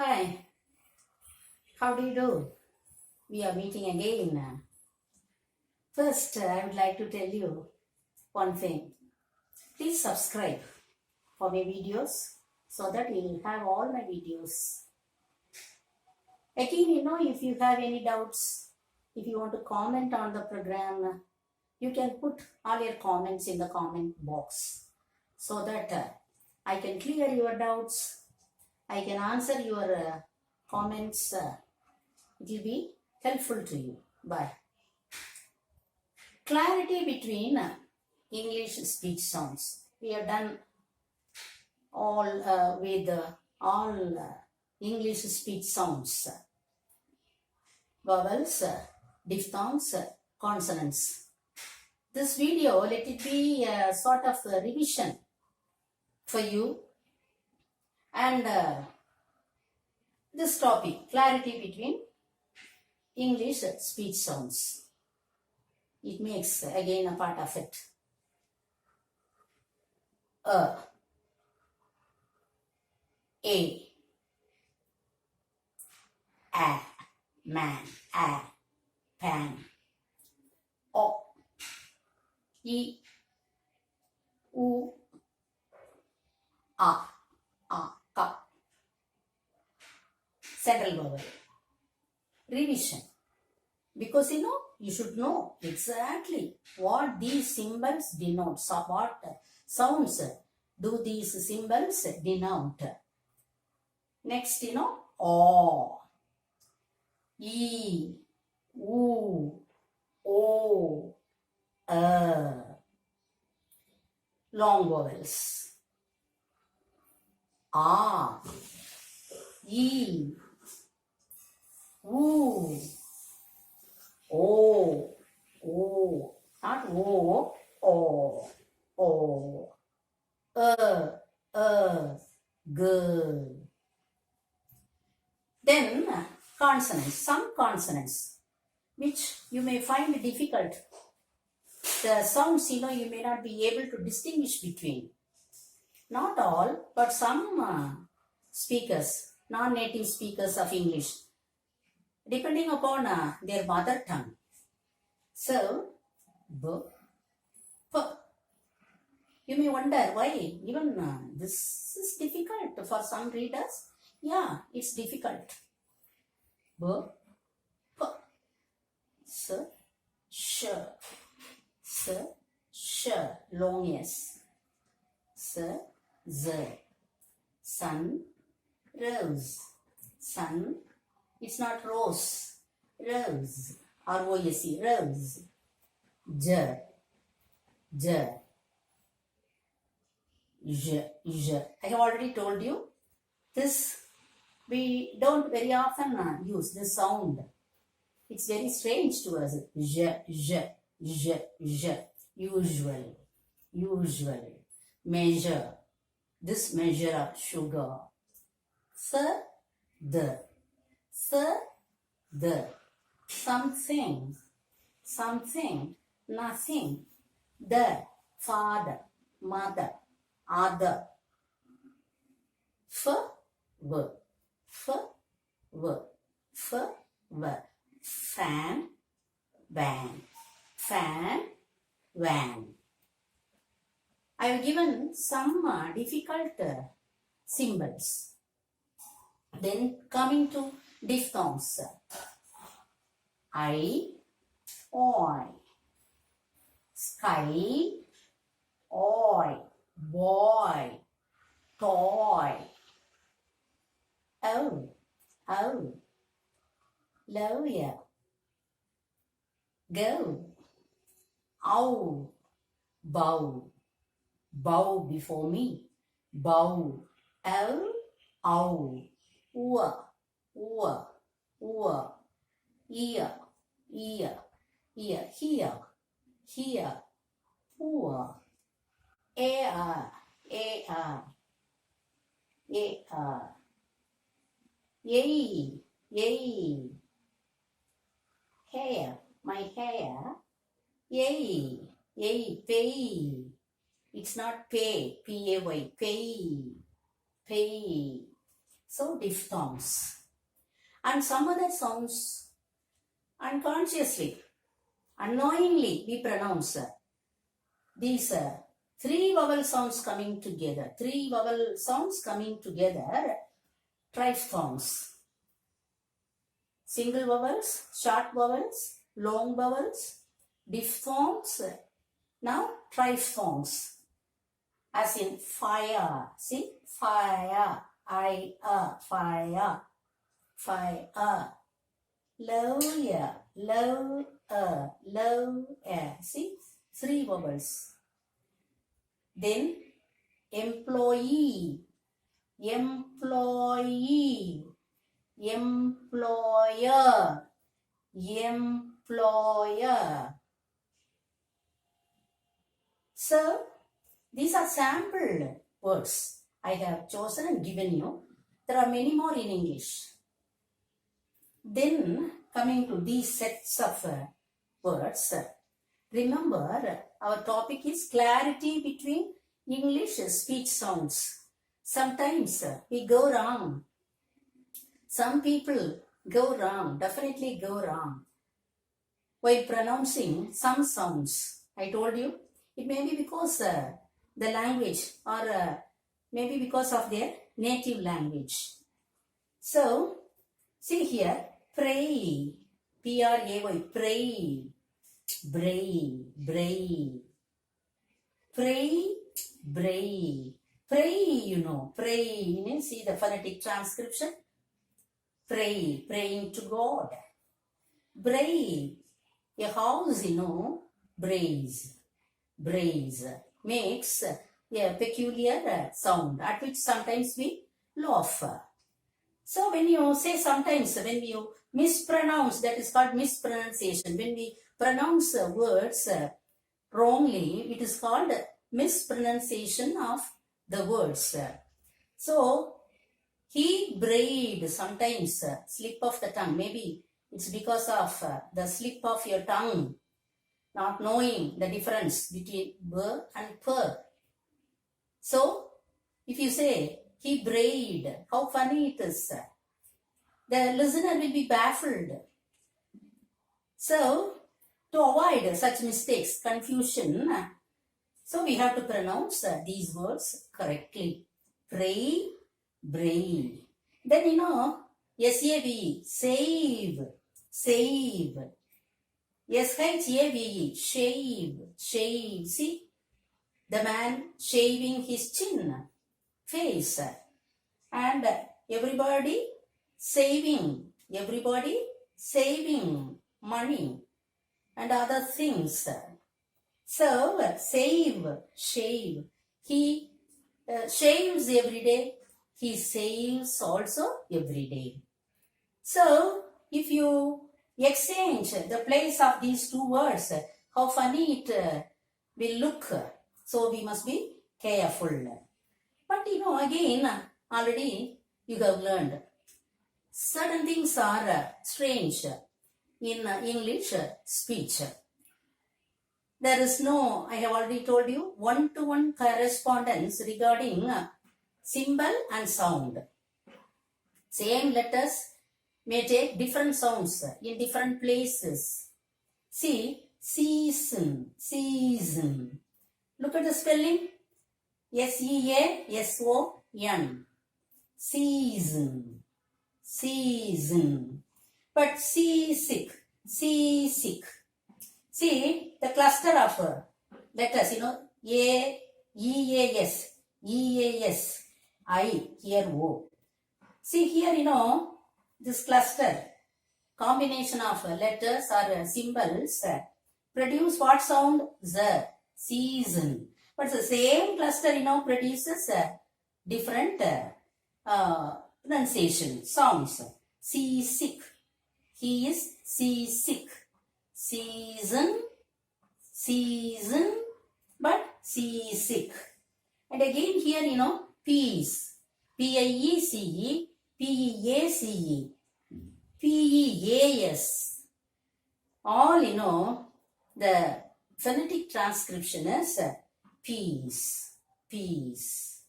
Hi, how do you do? We are meeting again. First, I would like to tell you one thing. Please subscribe for my videos so that you will have all my videos. Again, if you have any doubts, if you want to comment on the program, you can put all your comments in the comment box so that I can clear your doubts. I can answer your comments. It will be helpful to you. Bye. Clarity between English speech sounds. We have done all with all English speech sounds, vowels, diphthongs, consonants. This video, let it be a sort of a revision for you, and this topic, clarity between English speech sounds. It makes again a part of it. A, man, pan, o, e, u, a, ka. Central vowel. Revision. Because you should know exactly what these symbols denote. So what sounds do these symbols denote? Next, o, e, u, o, long vowels. A, e, u, o, not o, g. Then consonants, some consonants which you may find difficult. The sounds, you may not be able to distinguish between. Not all, but some speakers, non-native speakers of English, depending upon their mother tongue. So, b, p. You may wonder why even this is difficult for some readers. Yeah, it's difficult. B, p, s, sh, long s, z, sun, rose, sun. It's not rose, rose, R-O-S-E, rose. J. I have already told you, this we don't very often use this sound. It's very strange to us. Usual. Measure. This measure of sugar. The. Something, nothing. The, father, mother, other. Fan, van. I have given some difficult symbols. Then coming to diphthongs. I, oi, sky, oi, boy, toy, oh, lawyer, go, ow, bow before me, bow, ow, ear, here, poor, air, yay, hair, my hair, yay, pay. It's not pay, P-A-Y, pay. So diphthongs. And some other sounds unconsciously, unknowingly we pronounce these three vowel sounds coming together. Three vowel sounds coming together, triphthongs. Single vowels, short vowels, long vowels, diphthongs. Now triphthongs. As in fire. See? Fire. Fire. Fire. Low, low, low, see? Three vowels. Then employee, employee, employer, employer. So, these are sample words I have chosen and given you. There are many more in English. Then, coming to these sets of words, remember our topic is clarity between English speech sounds. Sometimes we go wrong. Some people go wrong, definitely go wrong while pronouncing some sounds. I told you, it may be because the language or maybe because of their native language. So, see here, pray, P-R-A-Y, pray, bray, bray, pray, bray, pray, you know, pray, see the phonetic transcription, pray, praying to God, bray, a house, you know, braise, braise, makes a peculiar sound at which sometimes we laugh. So when you say sometimes, when you mispronounce, that is called mispronunciation. When we pronounce words wrongly, it is called mispronunciation of the words. So, he brayed, sometimes slip of the tongue. Maybe it's because of the slip of your tongue, not knowing the difference between b and p. So, if you say, he brayed, how funny it is. The listener will be baffled. So, to avoid such mistakes, confusion, so we have to pronounce these words correctly. Pray, bray. Then you know, S-A-V-E, save, save. S-H-A-V-E, shave, shave. See, the man shaving his chin, face. And everybody saving money and other things. So, save, shave. He shaves every day. He saves also every day. So, if you exchange the place of these two words, how funny it will look. So, we must be careful. But you know, again, already you have learned. Certain things are strange in English speech. There is no, I have already told you, one-to-one correspondence regarding symbol and sound. Same letters may take different sounds in different places. See, season, season. Look at the spelling. S-E-A-S-O-N. Season, season. But seasick, seasick. See, the cluster of letters, you know, A, E-A-S, E-A-S, I, here O. See here, you know, this cluster, combination of letters or symbols produce what sound? Z, season. But the same cluster, you know, produces different pronunciation, sounds. Seasick. He is seasick. Season, season, but seasick. And again here, you know, peace. P-I-E-C-E, P-E-A-C-E, P-E-A-S. All, you know, the phonetic transcription is peace, peace.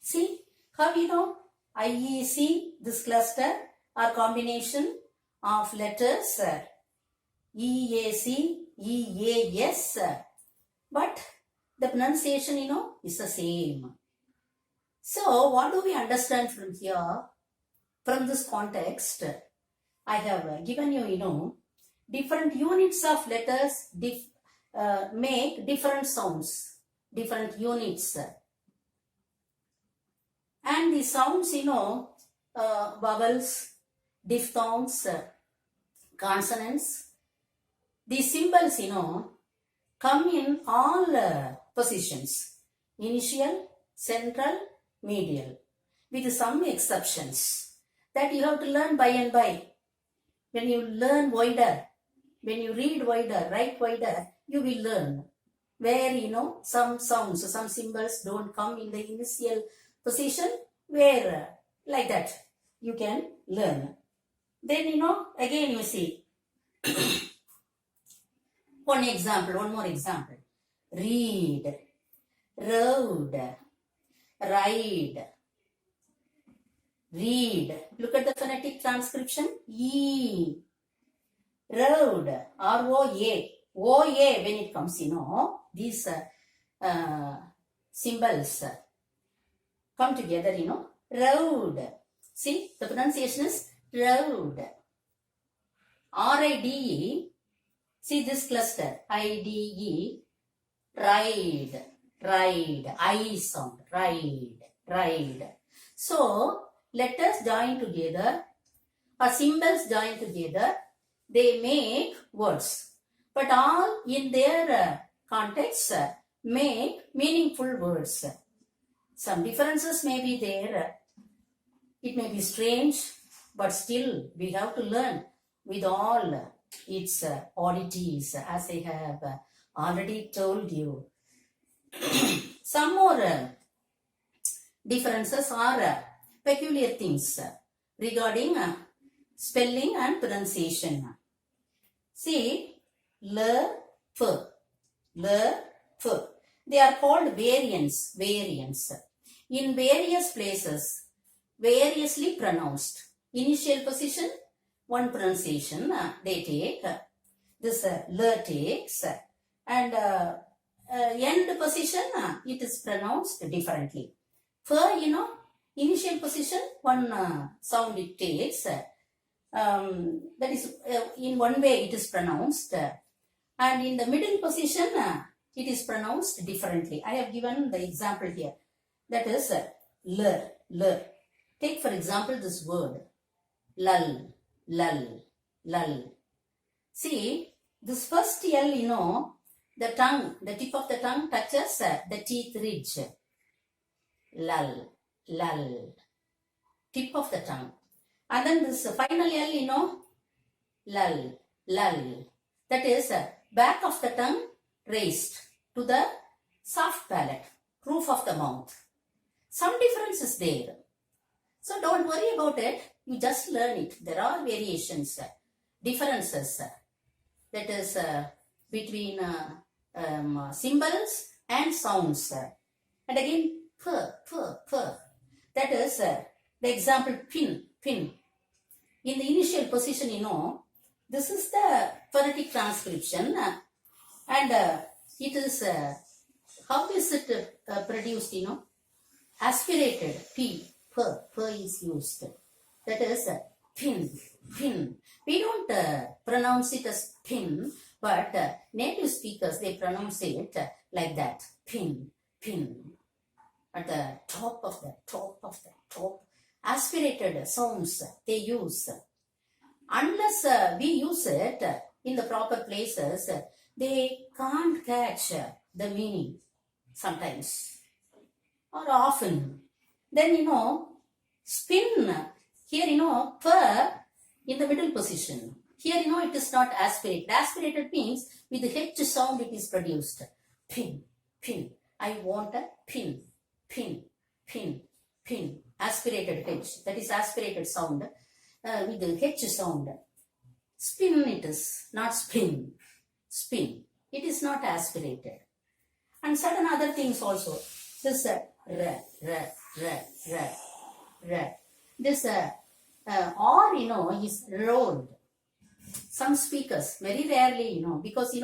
See, how you know? IEC, this cluster or combination of letters EAC, EAS, but the pronunciation, is the same. So, what do we understand from here? From this context, I have given you, different units of letters make different sounds, different units. And the sounds, vowels, diphthongs, consonants, the symbols, come in all positions, initial, central, medial, with some exceptions that you have to learn by and by. When you learn wider, when you read wider, write wider, you will learn where, some sounds, some symbols don't come in the initial position, where like that you can learn. Then, again you see one more example. Read, road, ride, read. Look at the phonetic transcription. E, road, R-O-A. O-A, when it comes, these symbols come together, road. See, the pronunciation is road. R-I-D-E, see this cluster, I-D-E, ride, ride, I sound, ride, ride. So, letters join together, or symbols join together, they make words. But all in their context make meaningful words. Some differences may be there. It may be strange, but still we have to learn with all its oddities, as I have already told you. Some more differences are peculiar things regarding spelling and pronunciation. See, le, f, they are called variants. In various places, variously pronounced. Initial position, one pronunciation they take. This le takes, and end position it is pronounced differently. For initial position, one sound it takes. That is in one way it is pronounced, and in the middle position it is pronounced differently. I have given the example here. That is le. Take for example this word lull. See, this first L, the tongue, the tip of the tongue touches the teeth ridge. Lull. Tip of the tongue. And then this final L, lull. That is back of the tongue raised to the soft palate, roof of the mouth. Some difference is there. So don't worry about it. You just learn it. There are variations, differences. That is between symbols and sounds. And again, p. That is the example pin. In the initial position, this is the phonetic transcription, and it is, how is it produced, aspirated, p is used. That is pin. We don't pronounce it as pin, but native speakers, they pronounce it like that, pin. At the top of the top. Aspirated sounds they use. Unless we use it in the proper places, they can't catch the meaning sometimes or often. Then, spin. Here, per in the middle position. Here, it is not aspirated. Aspirated means with the H sound it is produced. Pin. I want a pin. Aspirated H. That is aspirated sound with the H sound. Spin it is, not spin. Spin. It is not aspirated. And certain other things also. This This R, is rolled. Some speakers, very rarely, because,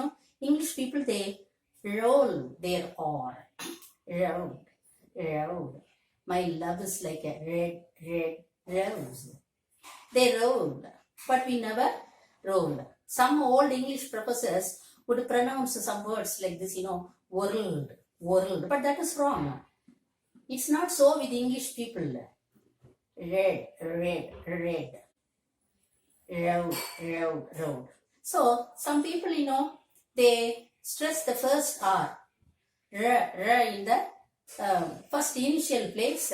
English people, they roll their R. Rolled, rolled. My love is like a red rose. They rolled, but we never rolled. Some old English professors would pronounce some words like this, whirled, whirled, but that is wrong. It's not so with English people. Red, road. So, some people, they stress the first R, in the first initial place,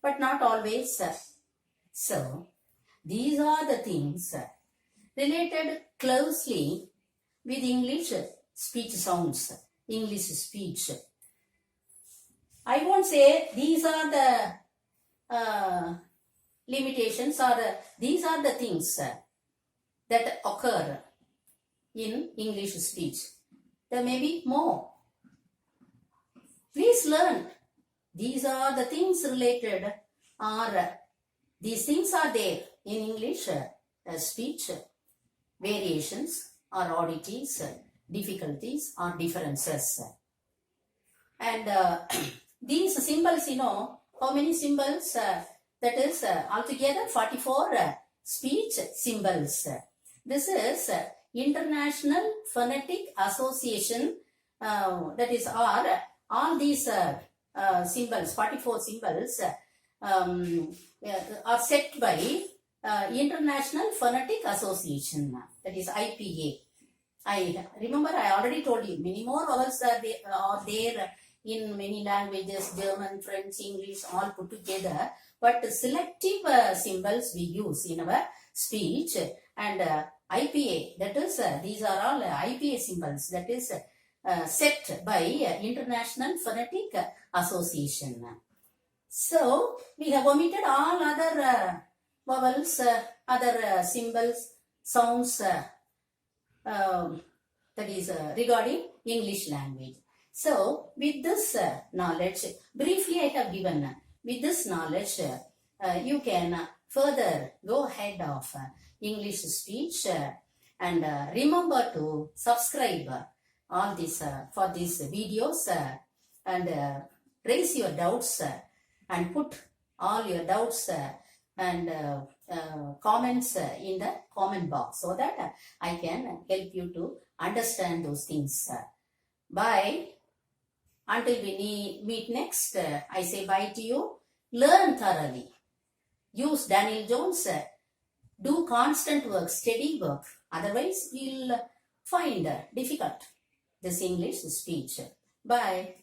but not always. So, these are the things related closely with English speech sounds, English speech. I won't say these are the limitations or these are the things that occur in English speech. There may be more. Please learn. These are the things related, or these things are there in English speech, variations or oddities, difficulties or differences. And these symbols, how many symbols? That is altogether 44 speech symbols. This is International Phonetic Association, that is all these symbols, 44 symbols, are set by International Phonetic Association, that is IPA. I remember I already told you many more vowels are there in many languages, German, French, English, all put together. But selective symbols we use in our speech, and IPA, that is, these are all IPA symbols, that is set by International Phonetic Association. So, we have omitted all other vowels, other symbols, sounds, that is regarding English language. So, with this knowledge, briefly I have given, with this knowledge, you can further go ahead of English speech, and remember to subscribe all this for these videos, and raise your doubts, and put all your doubts and comments in the comment box, so that I can help you to understand those things. Bye. Until we meet next, I say bye to you. Learn thoroughly. Use Daniel Jones. Do constant work, steady work. Otherwise, you'll find difficult this English speech. Bye.